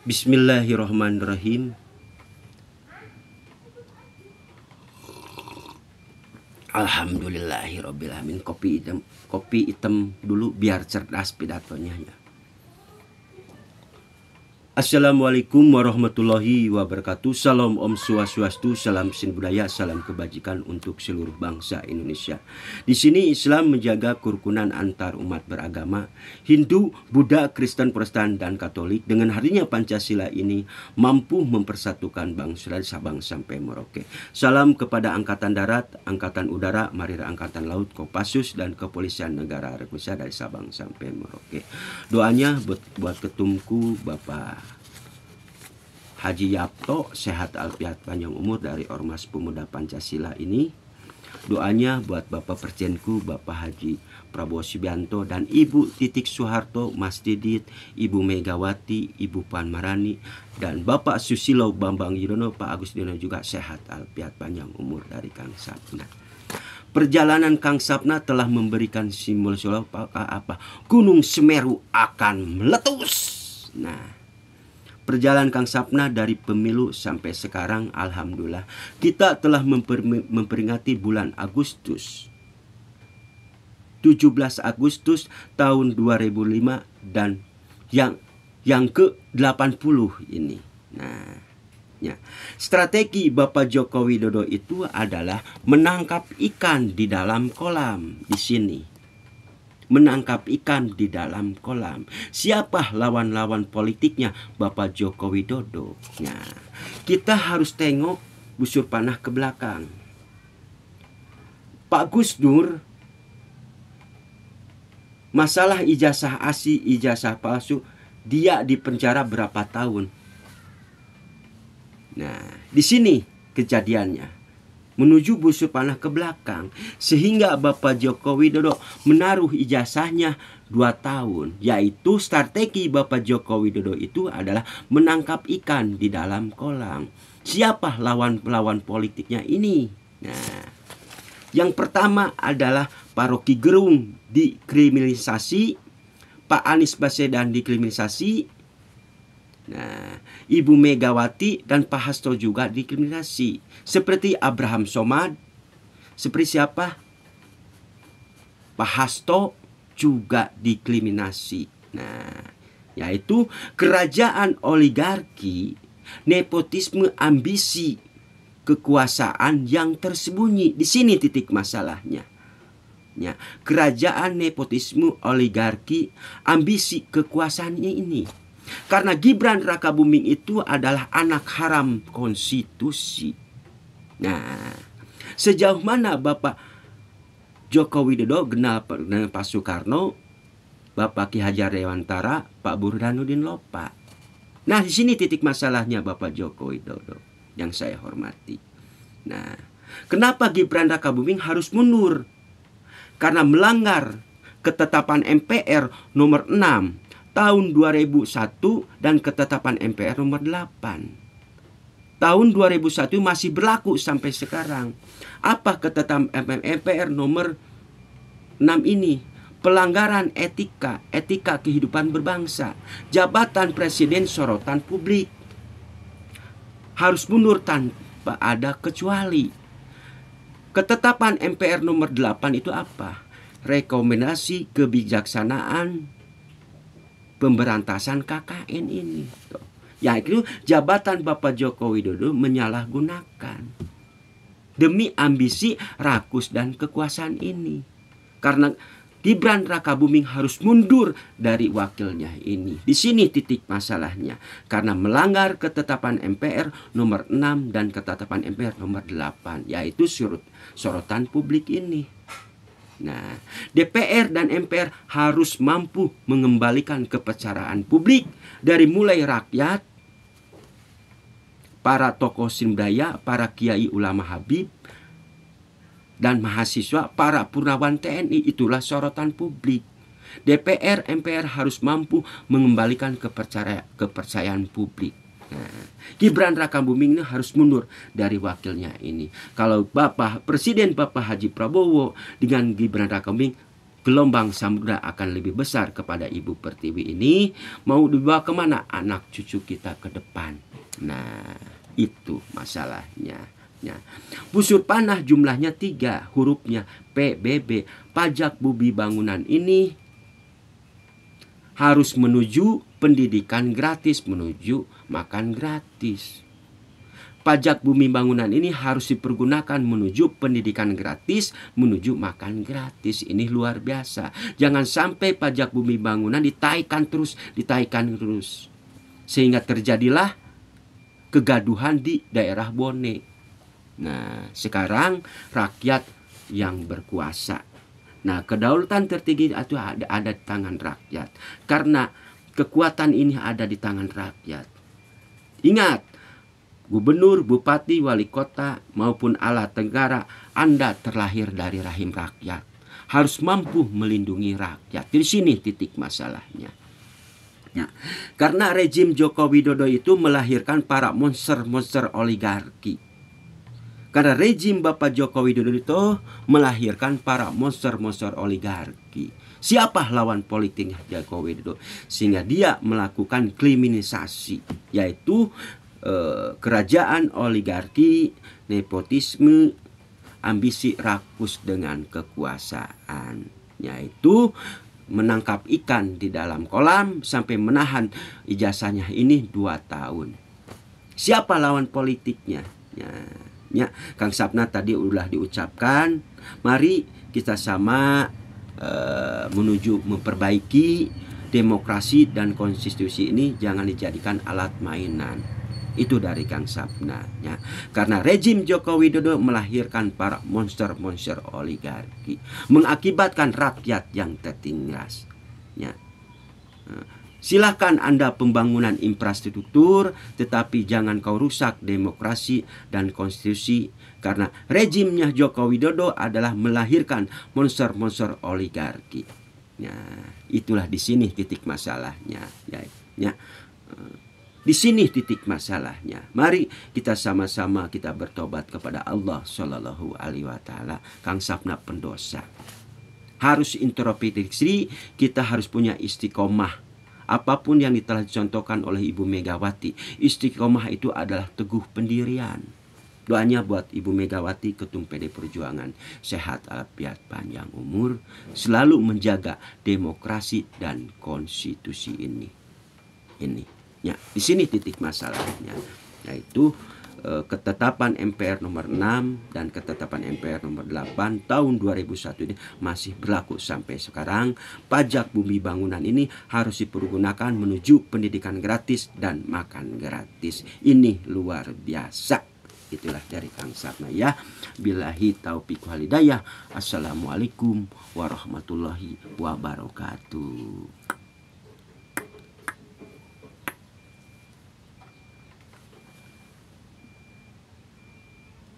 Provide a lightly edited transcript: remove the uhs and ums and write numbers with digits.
Bismillahirrahmanirrahim. Alhamdulillahirobbilalamin. Kopi hitam dulu biar cerdas pidatonya ya. Assalamualaikum warahmatullahi wabarakatuh. Salam Om Swastiastu, salam sin budaya, salam kebajikan untuk seluruh bangsa Indonesia. Di sini Islam menjaga kerukunan antar umat beragama, Hindu, Buddha, Kristen, Protestan, dan Katolik. Dengan hadirnya Pancasila ini mampu mempersatukan bangsa dari Sabang sampai Merauke. Salam kepada Angkatan Darat, Angkatan Udara, Marinir Angkatan Laut, Kopassus, dan Kepolisian Negara Republik Indonesia dari Sabang sampai Merauke. Doanya buat ketumku Bapak Haji Yapto, sehat alfiat panjang umur dari Ormas Pemuda Pancasila ini. Doanya buat Bapak Presjenku Bapak Haji Prabowo Subianto dan Ibu Titik Soeharto, Mas Didit, Ibu Megawati, Ibu Puan Maharani, dan Bapak Susilo Bambang Yudhoyono, Pak Agus Yudhoyono juga sehat alfiat panjang umur dari Kang Sapna. Perjalanan Kang Sapna telah memberikan simbol apa? Gunung Semeru akan meletus. Nah, perjalanan Kang Sapna dari pemilu sampai sekarang, alhamdulillah kita telah memperingati bulan Agustus, 17 Agustus tahun 2005 dan yang ke-80 ini. Nah, ya. Strategi Bapak Joko Widodo itu adalah menangkap ikan di dalam kolam di sini. Menangkap ikan di dalam kolam. Siapa lawan-lawan politiknya Bapak Joko Widodo? Nah, kita harus tengok busur panah ke belakang. Pak Gus Dur, masalah ijazah asli, ijazah palsu, dia dipenjara berapa tahun? Nah, di sini kejadiannya. Menuju busur panah ke belakang, sehingga Bapak Joko Widodo menaruh ijazahnya 2 tahun, yaitu strategi Bapak Joko Widodo itu adalah menangkap ikan di dalam kolam. Siapa lawan politiknya ini? Nah, yang pertama adalah Pak Rocky Gerung dikriminalisasi, Pak Anies Baswedan dikriminalisasi. Nah, Ibu Megawati dan Pak Hasto juga dikriminalisasi. Seperti Abraham Somad. Seperti siapa? Pak Hasto juga dikriminalisasi. Nah, yaitu kerajaan oligarki, nepotisme, ambisi, kekuasaan yang tersembunyi. Di sini titik masalahnya. Ya, kerajaan, nepotisme, oligarki, ambisi, kekuasaannya ini. Karena Gibran Rakabuming itu adalah anak haram konstitusi. Nah, sejauh mana Bapak Joko Widodo kenal dengan Pak Soekarno, Bapak Ki Hajar Dewantara, Pak Burhanuddin Lopa. Nah, di sini titik masalahnya Bapak Joko Widodo yang saya hormati. Nah, kenapa Gibran Rakabuming harus mundur? Karena melanggar ketetapan MPR nomor 6 tahun 2001 dan ketetapan MPR nomor 8. Tahun 2001 masih berlaku sampai sekarang. Apa ketetapan MPR nomor 6 ini? Pelanggaran etika kehidupan berbangsa. Jabatan presiden sorotan publik. Harus mundur tanpa ada kecuali. Ketetapan MPR nomor 8 itu apa? Rekomendasi kebijaksanaan pemberantasan KKN ini. Yaitu jabatan Bapak Joko Widodo menyalahgunakan demi ambisi, rakus, dan kekuasaan ini. Karena Gibran Rakabuming harus mundur dari wakilnya ini. Di sini titik masalahnya. Karena melanggar ketetapan MPR nomor 6 dan ketetapan MPR nomor 8. Yaitu sorotan publik ini. Nah, DPR dan MPR harus mampu mengembalikan kepercayaan publik dari mulai rakyat, para tokoh sembaya, para kiai ulama habib, dan mahasiswa, para purnawan TNI. Itulah sorotan publik. DPR, MPR harus mampu mengembalikan kepercayaan publik. Nah, Gibran Rakabuming ini harus mundur dari wakilnya ini. Kalau Presiden Bapak Haji Prabowo dengan Gibran Rakabuming gelombang samudra akan lebih besar kepada Ibu Pertiwi ini. Mau dibawa kemana anak cucu kita ke depan? Nah, itu masalahnya. Ya. Busur panah jumlahnya 3, hurufnya PBB. Pajak bumi bangunan ini harus menuju pendidikan gratis, menuju makan gratis. Pajak bumi bangunan ini harus dipergunakan menuju pendidikan gratis, menuju makan gratis. Ini luar biasa. Jangan sampai pajak bumi bangunan ditaikan terus. Sehingga terjadilah kegaduhan di daerah Bone. Nah, sekarang rakyat yang berkuasa. Nah, kedaulatan tertinggi itu ada di tangan rakyat. Karena kekuatan ini ada di tangan rakyat. Ingat, gubernur, bupati, wali kota, maupun alat negara, Anda terlahir dari rahim rakyat. Harus mampu melindungi rakyat. Di sini titik masalahnya. Ya. Karena rezim Joko Widodo itu melahirkan para monster-monster oligarki. Karena rezim Bapak Joko Widodo itu melahirkan para monster-monster oligarki. Siapa lawan politiknya Joko Widodo? Sehingga dia melakukan kriminalisasi, yaitu kerajaan, oligarki, nepotisme, ambisi rakus dengan kekuasaan, yaitu menangkap ikan di dalam kolam sampai menahan ijazahnya ini 2 tahun. Siapa lawan politiknya? Ya, Kang Sapna tadi udah diucapkan. Mari kita sama menuju memperbaiki demokrasi dan konstitusi ini, jangan dijadikan alat mainan. Itu dari Kang Sapna, ya. Karena rezim Joko Widodo melahirkan para monster-monster oligarki, mengakibatkan rakyat yang tertindas, ya. Silahkan Anda pembangunan infrastruktur, tetapi jangan kau rusak demokrasi dan konstitusi. Karena rezimnya Joko Widodo adalah melahirkan monster-monster oligarki. Ya, itulah di sini titik masalahnya, ya. Di sini titik masalahnya. Mari kita sama-sama kita bertobat kepada Allah Shallallahu Alaihi Wasallam. Kang Sapna pendosa. Harus introspeksi, kita harus punya istiqomah. Apapun yang telah dicontohkan oleh Ibu Megawati, istiqomah itu adalah teguh pendirian. Doanya buat Ibu Megawati, Ketum PD Perjuangan, sehat walafiat panjang umur, selalu menjaga demokrasi dan konstitusi ini. Ya, di sini titik masalahnya, yaitu ketetapan MPR nomor 6 dan ketetapan MPR nomor 8 tahun 2001 ini masih berlaku sampai sekarang. Pajak bumi bangunan ini harus dipergunakan menuju pendidikan gratis dan makan gratis. Ini luar biasa. Itulah dari Kang Sapna, ya. Billahi taufiq wal hidayah. Assalamualaikum warahmatullahi wabarakatuh.